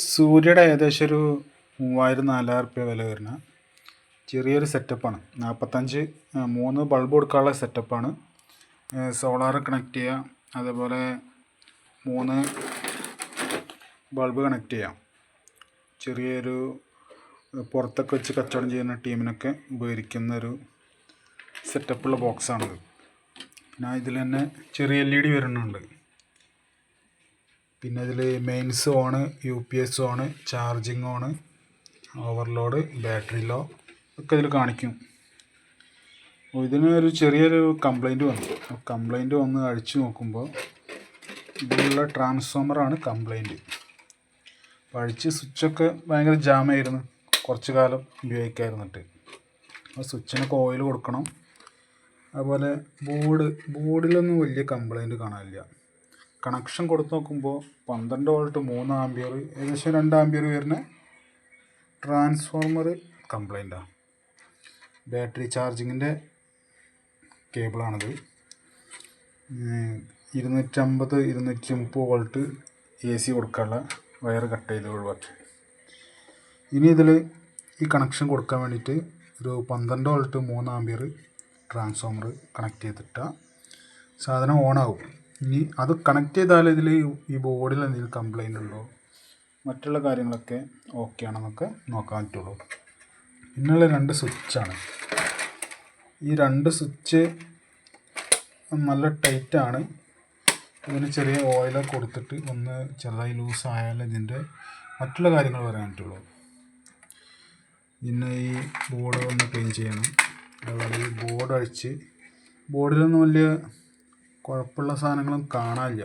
സൂര്യയുടെ ഏകദേശം ഒരു 3000-4000 വില വരുന്ന ചെറിയൊരു സെറ്റപ്പാണ്. 3 ബൾബ് കൊടുക്കാനുള്ള സെറ്റപ്പാണ്. സോളാർ കണക്ട് ചെയ്യാം, അതേപോലെ 3 ബൾബ് കണക്ട് ചെയ്യാം. ചെറിയൊരു പുറത്തൊക്കെ വെച്ച് കച്ചവടം ചെയ്യുന്ന ടീമിനൊക്കെ ഉപകരിക്കുന്ന ഒരു സെറ്റപ്പുള്ള ബോക്സാണിത്. പിന്നെ ഇതിൽ തന്നെ ചെറിയ LED വരുന്നുണ്ട്. പിന്നെ ഇതിൽ mains on, UPS on, charging on, overload, battery low ഒക്കെ ഇതിൽ കാണിക്കും. ഇതിനൊരു ചെറിയൊരു കംപ്ലൈൻറ്റ് വന്ന് അഴിച്ചു നോക്കുമ്പോൾ ഇതിലുള്ള ട്രാൻസ്ഫോമറാണ് കംപ്ലൈൻറ്റ്. അപ്പോൾ അഴിച്ച് സ്വിച്ചൊക്കെ ഭയങ്കര ജാമായിരുന്നു, കുറച്ച് കാലം ഉപയോഗിക്കാതിരുന്നിട്ട്. അപ്പോൾ സ്വിച്ചിനൊക്കെ ഓയിൽ കൊടുക്കണം. അതുപോലെ ബോർഡിലൊന്നും വലിയ കംപ്ലൈൻറ്റ് കാണാനില്ല. കണക്ഷൻ കൊടുത്ത് നോക്കുമ്പോൾ 12 വോൾട്ട് 3 ആമ്പിയർ ഏകദേശം 2 ആമ്പിയർ വരുന്ന ട്രാൻസ്ഫോർമർ കംപ്ലൈൻറ്റാണ്. ബാറ്ററി ചാർജിങ്ങിൻ്റെ കേബിളാണിത്. 250-230 വോൾട്ട് AC കൊടുക്കാനുള്ള വയർ കട്ട് ചെയ്ത് ഒഴിവാക്കി. ഇനി ഇതിൽ ഈ കണക്ഷൻ കൊടുക്കാൻ വേണ്ടിയിട്ട് ഒരു 12 വോൾട്ട് 3 ആമ്പിയർ ട്രാൻസ്ഫോമർ കണക്ട് ചെയ്തിട്ടാൽ സാധനം ഓണാവും. ഇനി അത് കണക്ട് ചെയ്താൽ ഇതിൽ ഈ ബോർഡിൽ എന്തെങ്കിലും കംപ്ലൈൻ്റ് ഉണ്ടോ, മറ്റുള്ള കാര്യങ്ങളൊക്കെ ഓക്കെ ആണെന്നൊക്കെ നോക്കാൻ പറ്റുള്ളൂ. പിന്നെയുള്ള 2 സ്വിച്ചാണ്. ഈ 2 സ്വിച്ച് നല്ല ടൈറ്റാണ്. ഇതിന് ചെറിയ ഓയിലൊക്കെ കൊടുത്തിട്ട് ഒന്ന് ചെറുതായി ലൂസ് ആയാൽ ഇതിൻ്റെ മറ്റുള്ള കാര്യങ്ങൾ പറയാൻ പറ്റുള്ളൂ. പിന്നെ ഈ ബോർഡ് ഒന്ന് ക്ലീൻ ചെയ്യണം. അതുപോലെ ഈ ബോർഡ് അഴിച്ച് ബോർഡിലൊന്നും വലിയ കുഴപ്പമുള്ള സാധനങ്ങളും കാണാനില്ല.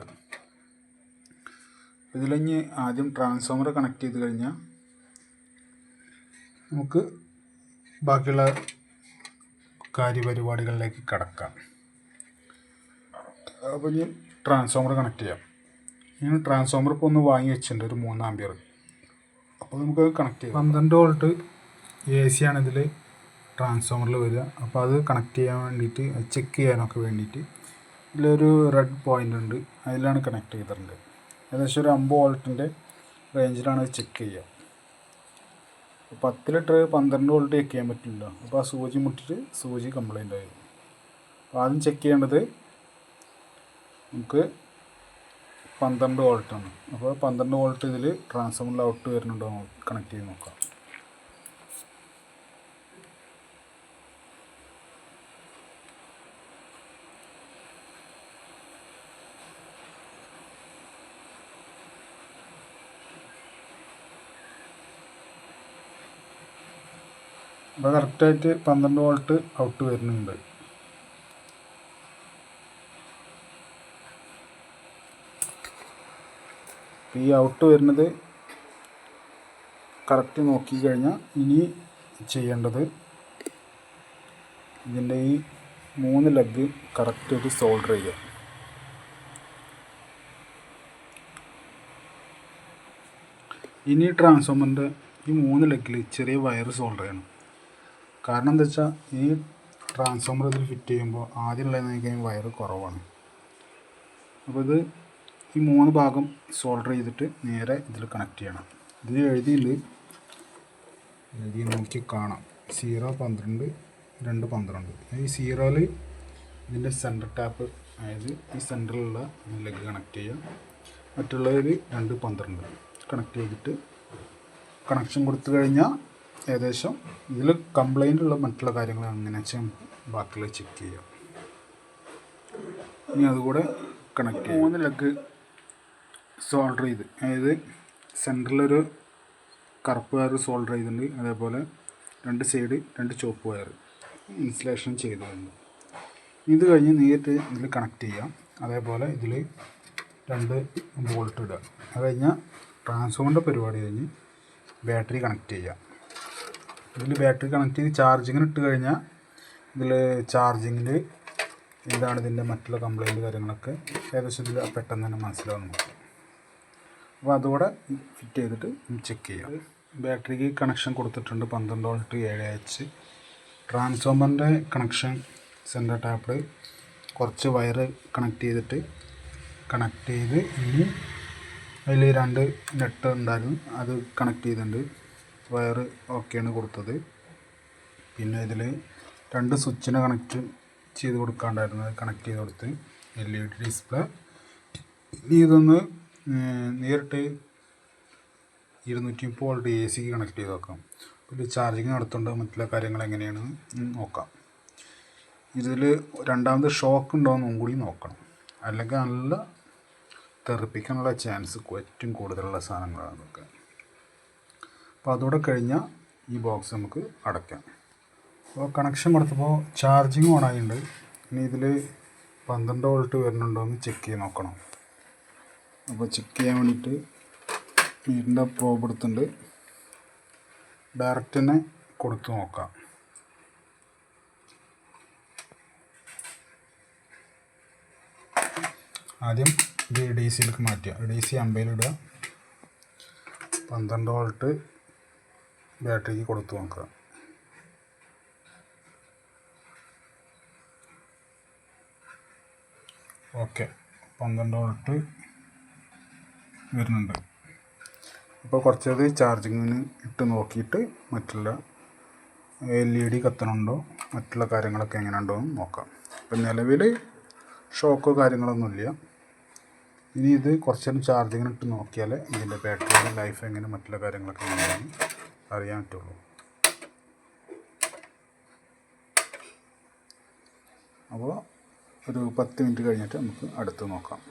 ഇതിലിഞ്ഞ് ആദ്യം ട്രാൻസ്ഫോമർ കണക്ട് ചെയ്ത് കഴിഞ്ഞാൽ നമുക്ക് ബാക്കിയുള്ള കാര്യപരിപാടികളിലേക്ക് കടക്കാം. അപ്പോൾ ഇനി ട്രാൻസ്ഫോമർ കണക്ട് ചെയ്യാം. ഇനി ട്രാൻസ്ഫോമർ ഇപ്പോൾ ഒന്ന് വാങ്ങി വെച്ചിട്ടുണ്ട്, ഒരു 3 ആമ്പിയർ. അപ്പോൾ നമുക്ക് കണക്ട് ചെയ്യാം. 12 വോൾട്ട് AC ആണ് ഇതിൽ ട്രാൻസ്ഫോമറിൽ വരിക. അപ്പോൾ അത് കണക്ട് ചെയ്യാൻ വേണ്ടിയിട്ട്, ചെക്ക് ചെയ്യാനൊക്കെ വേണ്ടിയിട്ട് ഇതിലൊരു റെഡ് പോയിൻ്റ് ഉണ്ട്, അതിലാണ് കണക്ട് ചെയ്തിട്ടുണ്ട്. ഏകദേശം ഒരു 50 വോൾട്ടിൻ്റെ റേഞ്ചിലാണ് അത് ചെക്ക് ചെയ്യുക. 10 ലിറ്റർ 12 വോൾട്ട് ചെക്ക് ചെയ്യാൻ പറ്റില്ല. അപ്പോൾ ആ സൂചി മുട്ടിട്ട് സൂചി കംപ്ലൈൻ്റ് ആയി. അപ്പോൾ ആദ്യം ചെക്ക് ചെയ്യേണ്ടത് നമുക്ക് 12 വോൾട്ടാണ്. അപ്പോൾ 12 വോൾട്ട് ഇതിൽ ട്രാൻസ്ഫോമറിൽ ഔട്ട് വരുന്നുണ്ടോ കണക്ട് ചെയ്ത് നോക്കാം. അപ്പോൾ കറക്റ്റായിട്ട് 12 വോൾട്ട് ഔട്ട് വരുന്നുണ്ട്. ഈ ഔട്ട് വരുന്നത് കറക്റ്റ് നോക്കിക്കഴിഞ്ഞാൽ ഇനി ചെയ്യേണ്ടത് ഇതിൻ്റെ ഈ 3 ലെഗ് കറക്റ്റായിട്ട് സോൾഡർ ചെയ്യുക. ഇനി ട്രാൻസ്ഫോമറിൻ്റെ ഈ 3 ലെഗിൽ ചെറിയ വയർ സോൾഡർ ചെയ്യണം. കാരണം എന്താ വെച്ചാൽ ഈ ട്രാൻസ്ഫോമർ ഇതിൽ ഫിറ്റ് ചെയ്യുമ്പോൾ ആദ്യമുള്ളതിനേക്കാൾ വയർ കുറവാണ്. അപ്പോൾ ഇത് ഈ 3 ഭാഗം സോൾഡർ ചെയ്തിട്ട് നേരെ ഇതിൽ കണക്ട് ചെയ്യണം. ഇതിൽ എഴുതി നോക്കി കാണാം 0, 12, 2, 12. ഈ 0ൽ ഇതിൻ്റെ സെൻറ്റർ ടാപ്പ്, അതായത് ഈ സെൻറ്ററിലുള്ള ലെഗ് കണക്ട് ചെയ്യുക. മറ്റുള്ളതിൽ 2, 12 കണക്ട് ചെയ്തിട്ട് കണക്ഷൻ കൊടുത്തു കഴിഞ്ഞാൽ ഏകദേശം ഇതിൽ കംപ്ലൈൻ്റ് ഉള്ള മറ്റുള്ള കാര്യങ്ങൾ അങ്ങനെ വെച്ചാൽ ബാക്കിയുള്ള ചെക്ക് ചെയ്യാം. ഇനി അതുകൂടെ കണക്ട് 3 ലെഗ് സോൾഡർ ചെയ്ത്, അതായത് സെൻറ്ററിലൊരു കറുപ്പ് വയർ സോൾഡർ ചെയ്തിട്ടുണ്ട്, അതേപോലെ 2 സൈഡ് 2 ചുവപ്പ് വയർ ഇൻസുലേഷൻ ചെയ്തിട്ടുണ്ട്. ഇത് കഴിഞ്ഞ് നേരിട്ട് ഇതിൽ കണക്ട് ചെയ്യാം. അതേപോലെ ഇതിൽ 2 ബോൾട്ട് ഇടുക. അത് കഴിഞ്ഞാൽ ട്രാൻസ്ഫോമറിൻ്റെ പരിപാടി കഴിഞ്ഞ് ബാറ്ററി കണക്ട് ചെയ്യുക. ഇതിൽ ബാറ്ററി കണക്ട് ചെയ്ത് ചാർജിങ്ങിന് ഇട്ട് കഴിഞ്ഞാൽ ഇതിൽ ചാർജിങ്ങിൽ എന്താണ് ഇതിൻ്റെ മറ്റുള്ള കംപ്ലൈൻറ്റ് കാര്യങ്ങളൊക്കെ ഏകദേശം ഇതിൽ പെട്ടെന്ന് തന്നെ മനസ്സിലാവും നമുക്ക്. അപ്പോൾ അതുകൂടെ ഫിറ്റ് ചെയ്തിട്ട് ചെക്ക് ചെയ്യാം. ബാറ്ററിക്ക് കണക്ഷൻ കൊടുത്തിട്ടുണ്ട് 12 വോൾട്ട് 7H. ട്രാൻസ്ഫോമറിൻ്റെ കണക്ഷൻ സെൻറ്റർ ടാപ്പിൽ കുറച്ച് വയർ കണക്ട് ചെയ്ത് ഇനി അതിൽ 2 നെറ്റ് ഉണ്ടായിരുന്നു, അത് കണക്ട് ചെയ്തിട്ടുണ്ട്. വയറ് ഓക്കെയാണ് കൊടുത്തത്. പിന്നെ ഇതിൽ 2 സ്വിച്ചിനെ കണക്റ്റ് ചെയ്ത് കൊടുക്കാണ്ടായിരുന്നു, അത് കണക്ട് ചെയ്ത് കൊടുത്ത്. LED display. ഇനി ഇതൊന്ന് നേരിട്ട് 230 വോൾട്ട് AC കണക്ട് ചെയ്ത് നോക്കാം. ഇത് ചാർജിങ് നടത്തുന്നുണ്ടോ മറ്റുള്ള കാര്യങ്ങൾ എങ്ങനെയാണെന്ന് നോക്കാം. ഇതിൽ രണ്ടാമത് ഷോക്ക് ഉണ്ടോയെന്നും കൂടി നോക്കണം, അല്ലെങ്കിൽ നല്ല തെറിപ്പിക്കാനുള്ള ചാൻസ് ഏറ്റവും കൂടുതലുള്ള സാധനങ്ങളാണ് ഇതൊക്കെ. അപ്പോൾ അതോടെ കഴിഞ്ഞാൽ ഈ ബോക്സ് നമുക്ക് അടയ്ക്കാം. അപ്പോൾ കണക്ഷൻ കൊടുത്തപ്പോൾ ചാർജിങ് ഓണായിട്ടുണ്ട്. ഇനി ഇതിൽ 12 വോൾട്ട് വരുന്നുണ്ടോ എന്ന് ചെക്ക് ചെയ്ത് നോക്കണം. അപ്പോൾ ചെക്ക് ചെയ്യാൻ വേണ്ടിയിട്ട് ഇതിൻ്റെ പ്രോബ് എടുത്തിട്ടുണ്ട്, ഡയറക്റ്റ് തന്നെ കൊടുത്ത് നോക്കാം. ആദ്യം ഇത് DC യിലേക്ക് മാറ്റുക. DC 50 ഇടുക. 12 വോൾട്ട് ബാറ്ററിക്ക് കൊടുത്ത് നോക്കുക. ഓക്കെ, 12 വോൾട്ട് വരുന്നുണ്ട്. അപ്പോൾ കുറച്ചത് ചാർജിങ്ങിന് ഇട്ട് നോക്കിയിട്ട് മറ്റുള്ള LED കത്തണുണ്ടോ മറ്റുള്ള കാര്യങ്ങളൊക്കെ എങ്ങനെ ഉണ്ടോ എന്ന് നോക്കാം. ഇപ്പം നിലവിൽ ഷോക്കോ കാര്യങ്ങളൊന്നുമില്ല. ഇനി ഇത് കുറച്ച് നേരം ചാർജിങ്ങിന് ഇട്ട് നോക്കിയാൽ ഇതിൻ്റെ ബാറ്ററിയുടെ ലൈഫ് എങ്ങനെ മറ്റുള്ള കാര്യങ്ങളൊക്കെ എങ്ങനെയാണ് അറിയാൻ പറ്റുള്ളൂ. അപ്പോൾ ഒരു 10 മിനിറ്റ് കഴിഞ്ഞിട്ട് നമുക്ക് അടുത്ത് നോക്കാം.